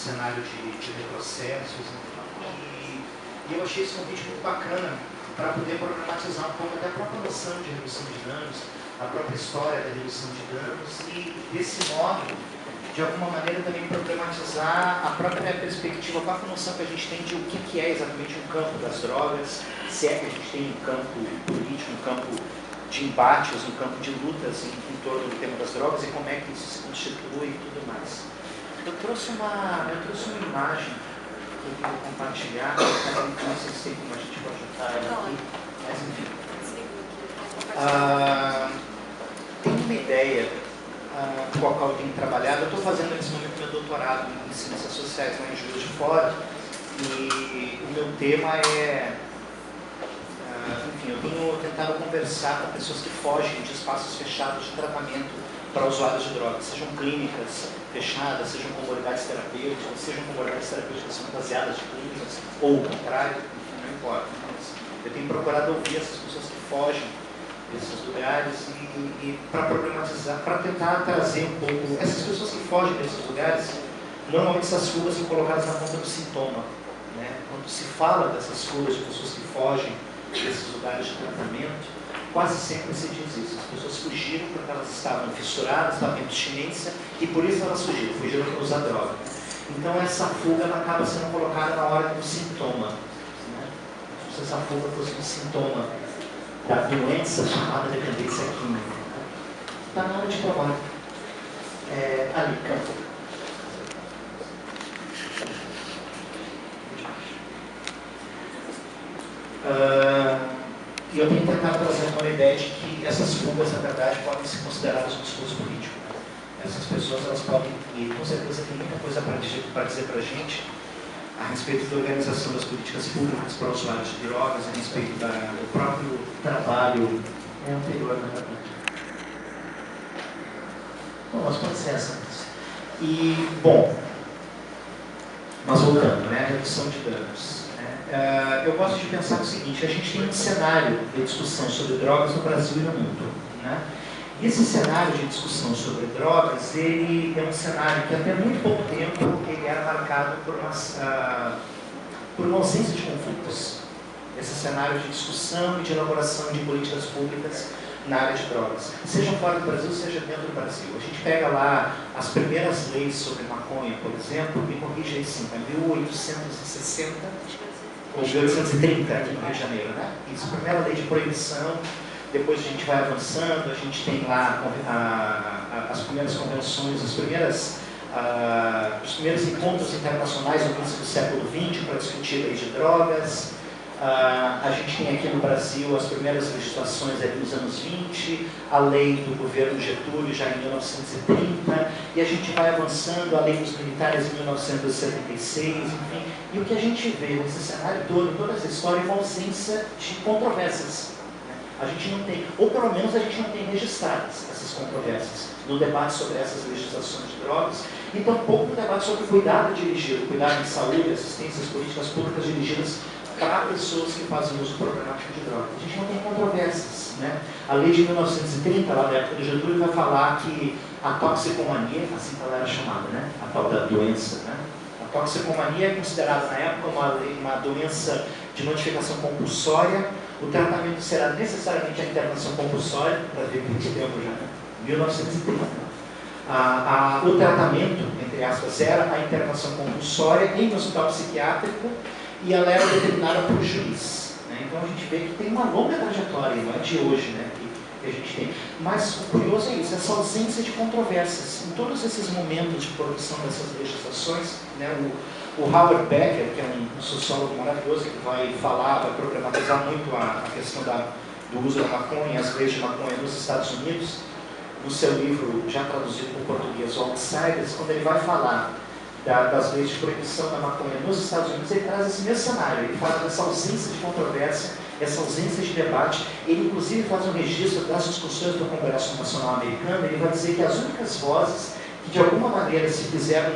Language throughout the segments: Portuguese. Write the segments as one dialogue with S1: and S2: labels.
S1: cenário de retrocessos. E eu achei esse convite muito bacana para poder problematizar um pouco até a própria noção de redução de danos, a própria história da redução de danos e, desse modo, de alguma maneira também problematizar a própria perspectiva, a própria noção que a gente tem de o que é exatamente um campo das drogas, se é que a gente tem um campo político, um campo de embates, um campo de lutas em torno do tema das drogas e como é que isso se constitui e tudo mais. Eu trouxe uma imagem que eu quero compartilhar, não sei se tem como a gente projetar ela aqui, mas enfim. Tem uma ideia com a qual eu tenho trabalhado. Eu estou fazendo nesse momento meu doutorado em Ciências Sociais lá em Juiz de Fora e o meu tema é... enfim, eu tenho tentado conversar com pessoas que fogem de espaços fechados de tratamento para usuários de drogas, sejam clínicas fechadas, sejam comunidades terapêuticas, sejam comunidades terapêuticas fantasiadas de clínicas, ou o contrário, enfim, não importa. Mas eu tenho procurado ouvir essas pessoas que fogem desses lugares e para problematizar, para tentar trazer um pouco... Essas pessoas que fogem desses lugares, normalmente essas fugas são colocadas na ponta do sintoma. Né? Quando se fala dessas fugas de pessoas que fogem desses lugares de tratamento, quase sempre se diz isso. As pessoas fugiram porque elas estavam fissuradas, estavam em abstinência e por isso elas fugiram para usar droga. Então essa fuga ela acaba sendo colocada na hora do sintoma. Né? Se essa fuga fosse um sintoma da doença chamada dependência química. Está na hora de provar. Ali, campo. E eu tenho tentado trazer uma ideia de que essas fugas, na verdade, podem ser consideradas um discurso político. Essas pessoas, elas podem, e com certeza tem muita coisa para dizer para a gente a respeito da organização das políticas públicas para usuários de drogas, a respeito do próprio trabalho anterior, na verdade. Bom, mas pode ser essa. E, bom, mas voltando, né, a redução de danos. Eu gosto de pensar o seguinte: a gente tem um cenário de discussão sobre drogas no Brasil e no mundo. Né? E esse cenário de discussão sobre drogas, ele é um cenário que até muito pouco tempo ele era marcado por uma ausência de conflitos. Esse cenário de discussão e de elaboração de políticas públicas na área de drogas, seja fora do Brasil, seja dentro do Brasil. A gente pega lá as primeiras leis sobre maconha, por exemplo, me corrija aí sim, é 1860 ou 1830 aqui no Rio de Janeiro, né? Isso, a primeira lei de proibição. Depois a gente vai avançando, a gente tem lá as primeiras convenções, os primeiros encontros internacionais no início do século XX para discutir leis de drogas. A gente tem aqui no Brasil as primeiras legislações ali nos anos 20, a lei do governo Getúlio já em 1930, e a gente vai avançando, a lei dos militares em 1976, enfim. E o que a gente vê nesse cenário todo, em toda essa história, é uma ausência de controvérsias. A gente não tem, ou pelo menos a gente não tem registradas essas controvérsias no debate sobre essas legislações de drogas, e tampouco no debate sobre cuidado dirigido, cuidado em saúde, assistências políticas públicas dirigidas para pessoas que fazem uso problemático de drogas. A gente não tem controvérsias. Né? A lei de 1930, lá da época do Getúlio, vai falar que a toxicomania, assim que ela era chamada, né? A tal da doença, né? A toxicomania é considerada na época uma doença de notificação compulsória. O tratamento será necessariamente a internação compulsória, para ver que tempo já, né? 1930. O tratamento, entre aspas, era a internação compulsória em um hospital psiquiátrico e ela era determinada por juiz. Né? Então a gente vê que tem uma longa trajetória, não é de hoje, né? que a gente tem. Mas o curioso é isso, essa ausência de controvérsias. Em todos esses momentos de produção dessas legislações, né? O Howard Becker, que é um sociólogo maravilhoso, que vai falar, vai problematizar muito a questão do uso da maconha e as leis de maconha nos Estados Unidos, no seu livro, já traduzido para o português, O Outsiders, quando ele vai falar das leis de proibição da maconha nos Estados Unidos, ele traz esse mesmo cenário. Ele fala dessa ausência de controvérsia, essa ausência de debate. Ele, inclusive, faz um registro das discussões do Congresso Nacional Americano. Ele vai dizer que as únicas vozes que, de alguma maneira, se fizeram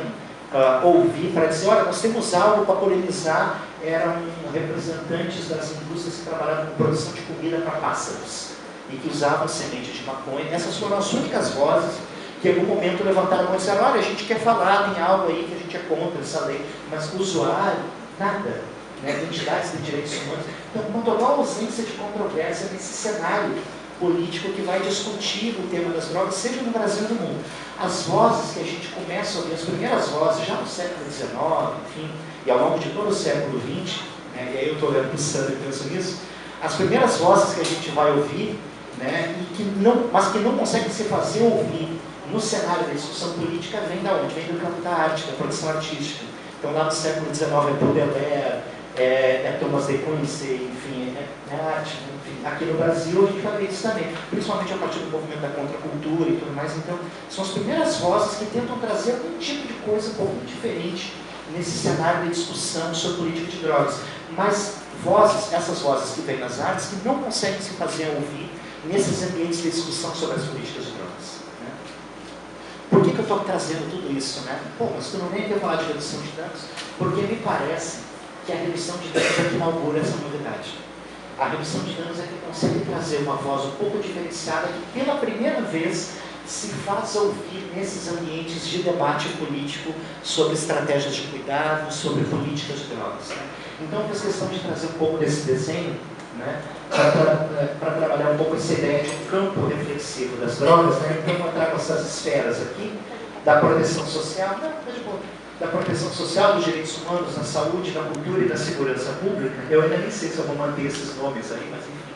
S1: ouvir para dizer, olha, nós temos algo para polemizar, eram representantes das indústrias que trabalhavam com produção de comida para pássaros e que usavam semente de maconha. Essas foram as únicas vozes que em algum momento levantaram a mão e disseram, olha, a gente quer falar, tem algo aí que a gente é contra essa lei, mas o usuário, nada, né? Entidades de direitos humanos. Então, com total ausência de controvérsia nesse cenário político que vai discutir o tema das drogas, seja no Brasil ou no mundo. As vozes que a gente começa a ouvir, as primeiras vozes, já no século XIX, enfim, e ao longo de todo o século XX, né, e aí eu estou olhando para o Sandro e penso nisso, as primeiras vozes que a gente vai ouvir, né, mas que não conseguem se fazer ouvir no cenário da discussão política, vem da onde? Vem do campo da arte, da produção artística. Então, lá no século XIX é Baudelaire, é Thomas de Quincey, enfim, é arte. Enfim, aqui no Brasil a gente vai ver isso também, principalmente a partir do movimento da contracultura e tudo mais. Então, são as primeiras vozes que tentam trazer algum tipo de coisa um pouco diferente nesse cenário de discussão sobre política de drogas. Mas vozes, essas vozes que vêm nas artes, que não conseguem se fazer ouvir nesses ambientes de discussão sobre as políticas de drogas. Né? Por que eu estou trazendo tudo isso? Né? Pô, mas tu não vem aqui falar de redução de danos? Porque me parece que a redução de danos é que inaugura essa novidade. A redução de danos é que consegue trazer uma voz um pouco diferenciada que pela primeira vez se faz ouvir nesses ambientes de debate político sobre estratégias de cuidado, sobre políticas de drogas. Né? Então eu fiz questão de trazer um pouco desse desenho, né, para trabalhar um pouco essa ideia de um campo reflexivo das drogas. Né? Então eu trago essas esferas aqui, da proteção social, da proteção social, dos direitos humanos, da saúde, da cultura e da segurança pública. Eu ainda nem sei se eu vou manter esses nomes aí, mas enfim.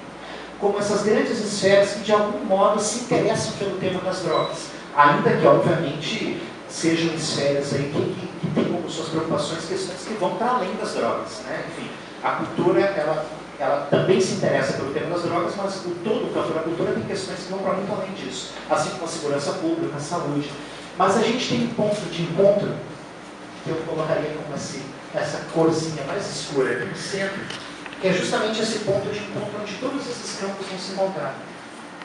S1: Como essas grandes esferas que de algum modo se interessam pelo tema das drogas. Ainda que, obviamente, sejam esferas aí que têm como suas preocupações questões que vão para além das drogas. Né? Enfim, a cultura, ela também se interessa pelo tema das drogas, mas todo o campo da cultura tem questões que vão para muito além disso. Assim como a segurança pública, a saúde. Mas a gente tem um ponto de encontro que eu colocaria como essa corzinha mais escura aqui no centro, que é justamente esse ponto de encontro onde todos esses campos vão se encontrar.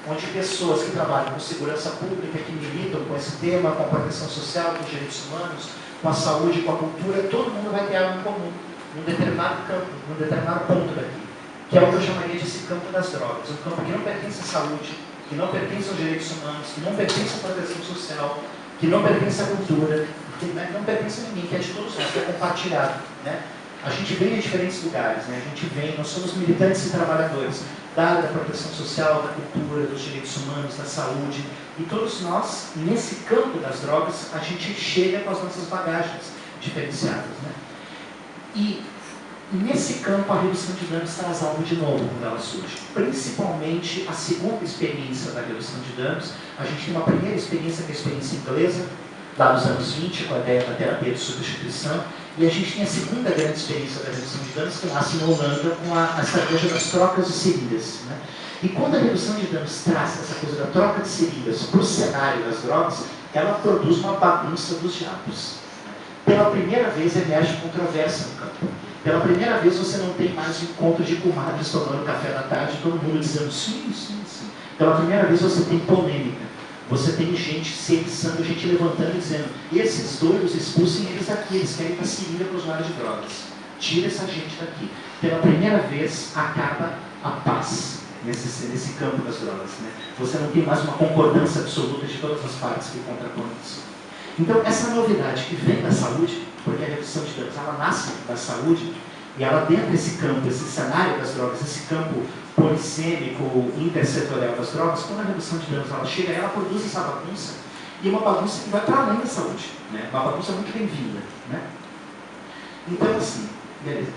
S1: Onde pessoas que trabalham com segurança pública, que militam com esse tema, com a proteção social, com os direitos humanos, com a saúde, com a cultura, todo mundo vai ter algo em comum, num determinado campo, num determinado ponto daqui, que é o que eu chamaria de esse campo das drogas. Um campo que não pertence à saúde, que não pertence aos direitos humanos, que não pertence à proteção social, que não pertence à cultura, que não pertence a ninguém, que é de todos nós, que é compartilhado. Né? A gente vem em diferentes lugares, né? Nós somos militantes e trabalhadores da área da proteção social, da cultura, dos direitos humanos, da saúde, e todos nós, nesse campo das drogas, a gente chega com as nossas bagagens diferenciadas. Né? E nesse campo a redução de danos traz algo de novo quando ela surge, principalmente a segunda experiência da redução de danos. A gente tem uma primeira experiência, que é a experiência inglesa, lá nos anos 20, com a ideia da terapia de substituição, e a gente tem a segunda grande experiência da redução de danos, que nasce na Holanda, com a estratégia das trocas de seringas. Né? E quando a redução de danos traz essa coisa da troca de seringas para o cenário das drogas, ela produz uma bagunça dos diabos. Pela primeira vez emerge controvérsia no campo. Pela primeira vez você não tem mais um encontro de comadres tomando café da tarde, todo mundo dizendo sim, sim, sim. Pela primeira vez você tem polêmica. Você tem gente se eriçando, gente levantando e dizendo: esses doidos, expulsem eles daqui, eles querem dar seringa para os usuários de drogas. Tira essa gente daqui. Pela primeira vez acaba a paz nesse campo das drogas. Né? Você não tem mais uma concordância absoluta de todas as partes que contrapõem isso. Então, essa novidade que vem da saúde, porque a redução de danos ela nasce da saúde, e ela dentro desse campo, esse cenário das drogas, esse campo polissêmico, intersetorial das drogas, quando a redução de danos ela chega, ela produz essa bagunça, e uma bagunça que vai para além da saúde, né? Uma bagunça muito bem-vinda. Né? Então, assim, beleza.